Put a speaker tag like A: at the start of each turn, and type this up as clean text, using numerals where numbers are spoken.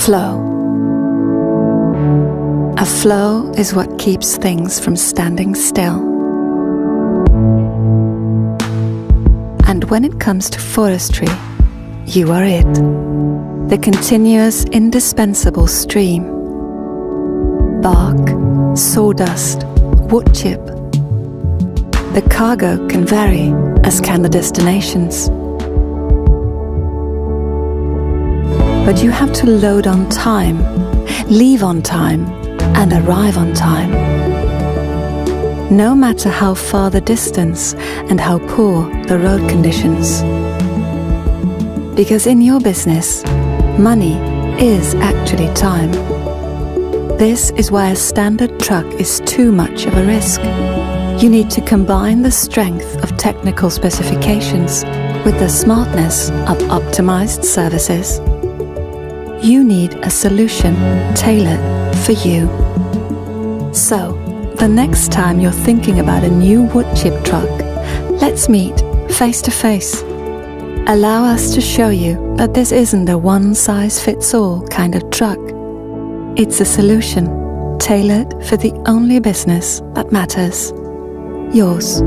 A: Flow. A flow is what keeps things from standing still. And when it comes to forestry, you are it. The continuous, indispensable stream. Bark, sawdust, wood chip. The cargo can vary, as can the destinations. But you have to load on time, leave on time, and arrive on time. No matter how far the distance and how poor the road conditions. Because in your business, money is actually time. This is why a standard truck is too much of a risk. You need to combine the strength of technical specifications with the smartness of optimized services. You need a solution tailored for you. So, the next time you're thinking about a new wood chip truck, let's meet face to face. Allow us to show you that this isn't a one-size-fits-all kind of truck. It's a solution tailored for the only business that matters. Yours.